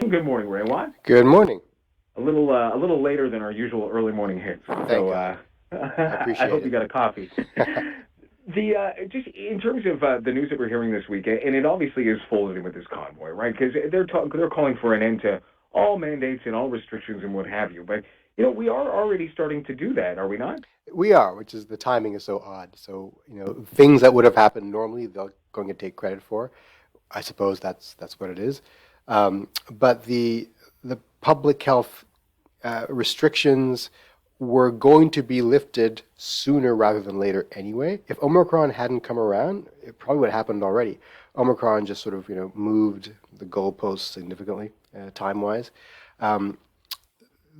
Good morning, Raywat. Good morning. A little later than our usual early morning hits. Thank So God. I I appreciate hope you it. got a coffee. The just in terms of the news that we're hearing this week, and it obviously is folded with this convoy, right? Because they're calling for an end to all mandates and all restrictions and what have you. But we are already starting to do that, are we not? We are, which is the timing is so odd. So, things that would have happened normally, they're going to take credit for. I suppose that's what it is. But the public health restrictions were going to be lifted sooner rather than later anyway. If Omicron hadn't come around, it probably would have happened already. Omicron just sort of moved the goalposts significantly time-wise. Um,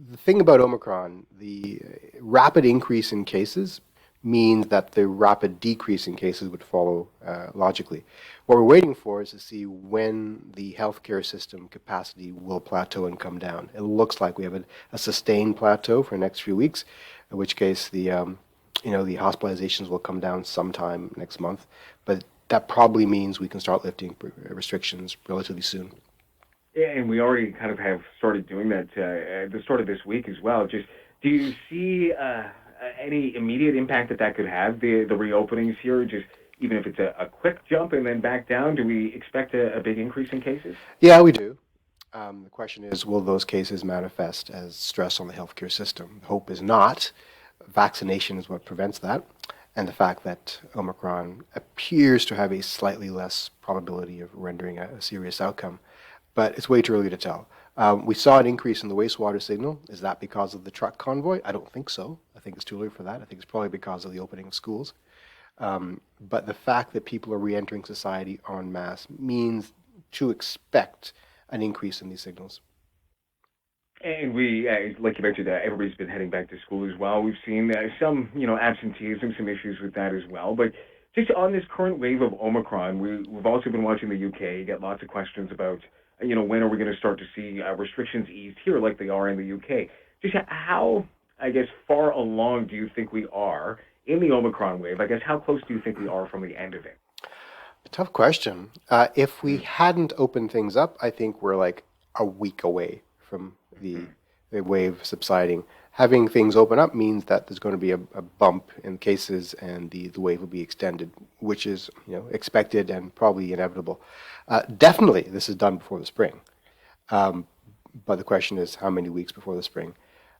the thing about Omicron, the rapid increase in cases means that the rapid decrease in cases would follow logically. What we're waiting for is to see when the healthcare system capacity will plateau and come down. It looks like we have a sustained plateau for the next few weeks, in which case the hospitalizations will come down sometime next month. But that probably means we can start lifting restrictions relatively soon. Yeah, and we already kind of have started doing that at the start of this week as well. Just do you see any immediate impact that could have the reopenings here? Just even if it's a quick jump and then back down, do we expect a big increase in cases? Yeah, we do. The question is, will those cases manifest as stress on the healthcare system? The hope is not. Vaccination is what prevents that, and the fact that Omicron appears to have a slightly less probability of rendering a serious outcome. But it's way too early to tell. We saw an increase in the wastewater signal. Is that because of the truck convoy? I don't think so. I think it's too early for that. I think it's probably because of the opening of schools. But the fact that people are re-entering society en masse means to expect an increase in these signals. And like you mentioned, everybody's been heading back to school as well. We've seen some, absenteeism, some issues with that as well. But just on this current wave of Omicron, we've also been watching the UK. You get lots of questions about, when are we going to start to see restrictions eased here like they are in the UK? Just how, I guess, far along do you think we are in the Omicron wave? I guess how close do you think we are from the end of it? Tough question. If we hadn't opened things up, I think we're like a week away from the wave subsiding. Having things open up means that there's going to be a bump in cases and the wave will be extended, which is expected and probably inevitable. Definitely, this is done before the spring. But the question is how many weeks before the spring,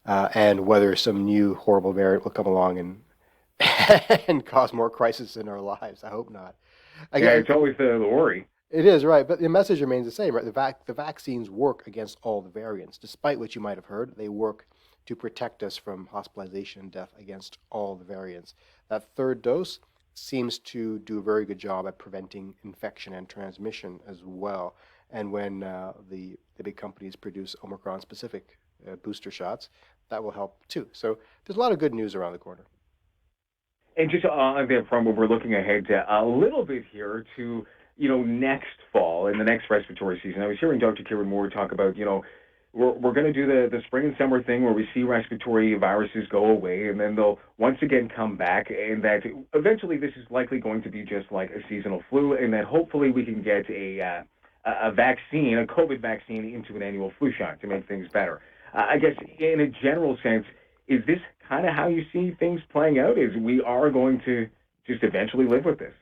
and whether some new horrible variant will come along and and cause more crisis in our lives. I hope not. Yeah, Again, it's always the worry. it is right, but the message remains the same, right? The vaccines work against all the variants, despite what you might have heard. They work to protect us from hospitalization and death against all the variants. That third dose seems to do a very good job at preventing infection and transmission as well. And when the big companies produce Omicron-specific booster shots, that will help too. So there's a lot of good news around the corner. And just on that front, when we're looking ahead a little bit here to, next fall and the next respiratory season, I was hearing Dr. Kieran Moore talk about, we're going to do the spring and summer thing where we see respiratory viruses go away and then they'll once again come back, and that eventually this is likely going to be just like a seasonal flu, and that hopefully we can get a vaccine, a COVID vaccine, into an annual flu shot to make things better. I guess in a general sense, is this kind of how you see things playing out? Is we are going to just eventually live with this?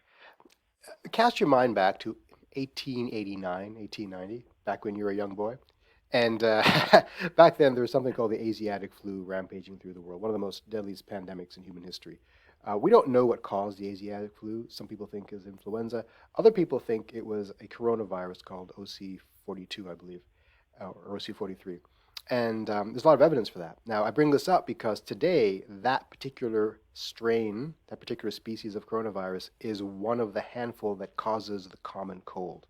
Cast your mind back to 1889, 1890, back when you were a young boy. And back then, there was something called the Asiatic flu rampaging through the world, one of the most deadliest pandemics in human history. We don't know what caused the Asiatic flu. Some people think it was influenza. Other people think it was a coronavirus called OC42, I believe, or OC43. And there's a lot of evidence for that. Now, I bring this up because today, that particular strain, that particular species of coronavirus, is one of the handful that causes the common cold.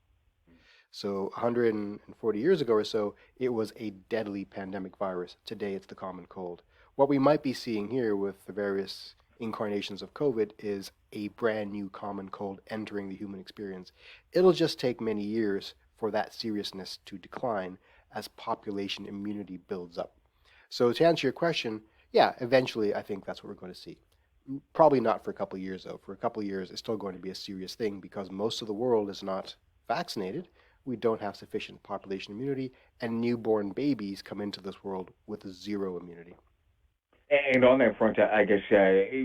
So 140 years ago or so, it was a deadly pandemic virus. Today, it's the common cold. What we might be seeing here with the various incarnations of COVID is a brand new common cold entering the human experience. It'll just take many years for that seriousness to decline as population immunity builds up. So to answer your question, yeah, eventually I think that's what we're going to see. Probably not for a couple of years though. For a couple of years, it's still going to be a serious thing because most of the world is not vaccinated. we don't have sufficient population immunity, and newborn babies come into this world with zero immunity. And on that front, I guess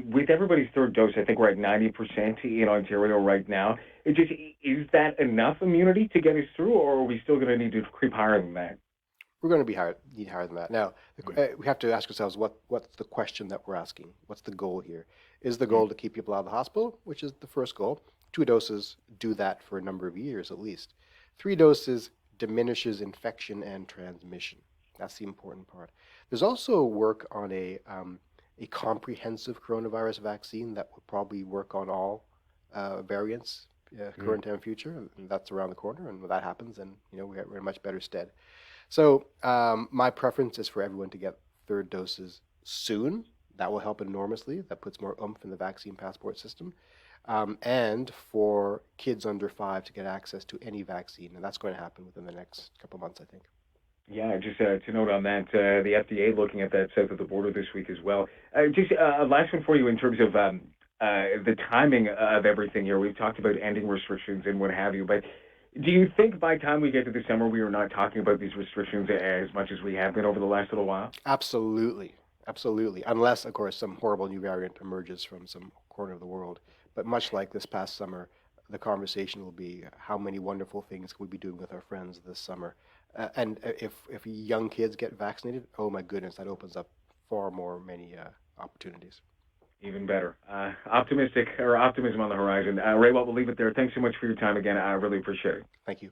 with everybody's third dose, I think we're at 90% in Ontario right now. Is that enough immunity to get us through, or are we still going to need to creep higher than that? We're going to need higher than that. Now, we have to ask ourselves what's the question that we're asking? What's the goal here? Is the goal to keep people out of the hospital, which is the first goal? 2 doses do that for a number of years at least. 3 doses diminishes infection and transmission. That's the important part. There's also work on a comprehensive coronavirus vaccine that will probably work on all variants, current and future, and that's around the corner. And when that happens, then we're in much better stead. So my preference is for everyone to get third doses soon. That will help enormously. That puts more oomph in the vaccine passport system. And for kids under 5 to get access to any vaccine. And that's going to happen within the next couple of months, I think. Yeah, just to note on that, the FDA looking at that south of the border this week as well. Just a last one for you in terms of the timing of everything here. We've talked about ending restrictions and what have you, but do you think by the time we get to the summer, we are not talking about these restrictions as much as we have been over the last little while? Absolutely. Absolutely. Unless, of course, some horrible new variant emerges from some corner of the world. But much like this past summer, the conversation will be how many wonderful things can we be doing with our friends this summer. And if young kids get vaccinated, oh my goodness, that opens up far more many opportunities. Even better. Optimism on the horizon. Raywat, we'll leave it there. Thanks so much for your time again. I really appreciate it. Thank you.